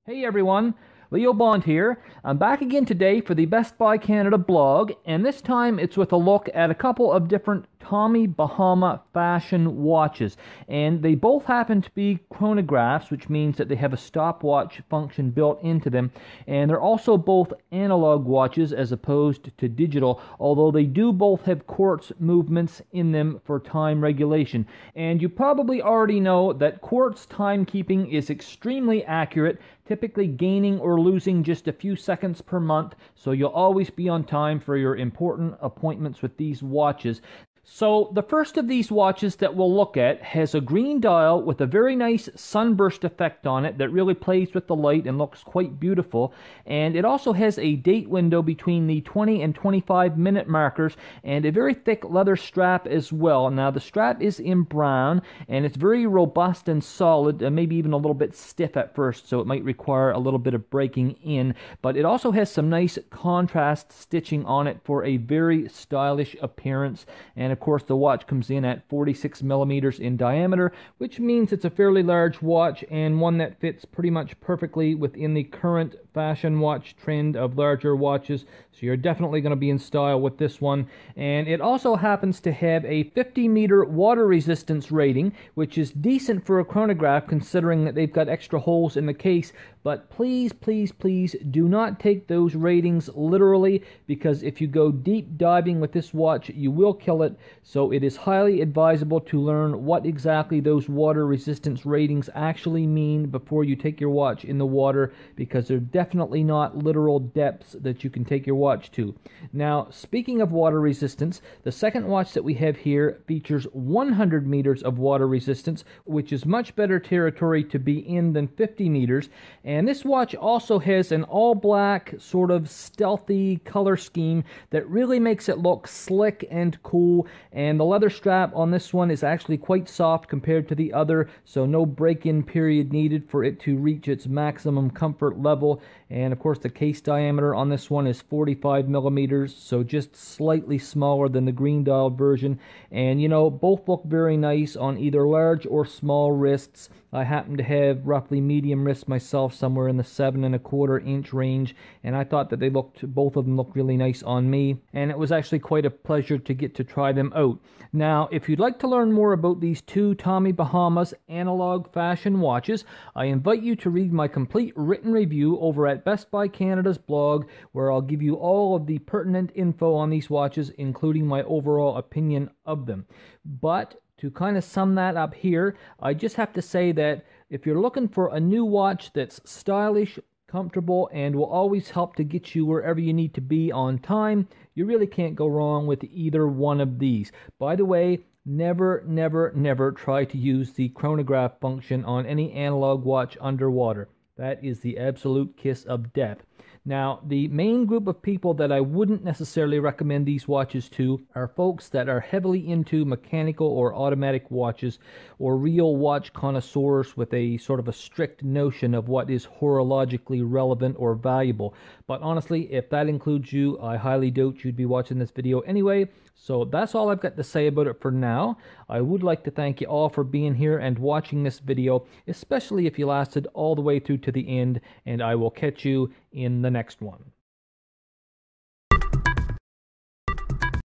Hey everyone, Leo Bond here. I'm back again today for the Best Buy Canada blog, and this time it's with a look at a couple of different Tommy Bahama fashion watches. And they both happen to be chronographs, which means that they have a stopwatch function built into them. And they're also both analog watches as opposed to digital, although they do both have quartz movements in them for time regulation. And you probably already know that quartz timekeeping is extremely accurate, typically gaining or losing just a few seconds per month, so you'll always be on time for your important appointments with these watches. So the first of these watches that we'll look at has a green dial with a very nice sunburst effect on it that really plays with the light and looks quite beautiful. And it also has a date window between the 20 and 25 minute markers and a very thick leather strap as well. Now the strap is in brown and it's very robust and solid, and maybe even a little bit stiff at first, so it might require a little bit of breaking in. But it also has some nice contrast stitching on it for a very stylish appearance. And of course, the watch comes in at 46 millimeters in diameter, which means it's a fairly large watch and one that fits pretty much perfectly within the current fashion watch trend of larger watches. So you're definitely going to be in style with this one. And it also happens to have a 50-meter water resistance rating, which is decent for a chronograph considering that they've got extra holes in the case. But please, please, please do not take those ratings literally, because if you go deep diving with this watch, you will kill it. So it is highly advisable to learn what exactly those water resistance ratings actually mean before you take your watch in the water, because they're definitely not literal depths that you can take your watch to. Now, speaking of water resistance, the second watch that we have here features 100 meters of water resistance, which is much better territory to be in than 50 meters. And this watch also has an all-black sort of stealthy color scheme that really makes it look slick and cool. And the leather strap on this one is actually quite soft compared to the other, so no break-in period needed for it to reach its maximum comfort level. And of course, the case diameter on this one is 45 millimeters, so just slightly smaller than the green dialed version. And you know, both look very nice on either large or small wrists. I happen to have roughly medium wrists myself, somewhere in the 7¼ inch range, and I thought that both of them looked really nice on me, and it was actually quite a pleasure to get to try them out. Now, if you'd like to learn more about these two Tommy Bahama's analog fashion watches, I invite you to read my complete written review over at Best Buy Canada's blog, where I'll give you all of the pertinent info on these watches, including my overall opinion of them. But to kind of sum that up here, I just have to say that if you're looking for a new watch that's stylish, comfortable, and will always help to get you wherever you need to be on time, you really can't go wrong with either one of these. By the way, never, never, never try to use the chronograph function on any analog watch underwater. That is the absolute kiss of death. Now, the main group of people that I wouldn't necessarily recommend these watches to are folks that are heavily into mechanical or automatic watches, or real watch connoisseurs with a sort of a strict notion of what is horologically relevant or valuable. But honestly, if that includes you, I highly doubt you'd be watching this video anyway. So that's all I've got to say about it for now. I would like to thank you all for being here and watching this video, especially if you lasted all the way through to the end, and I will catch you in the next one.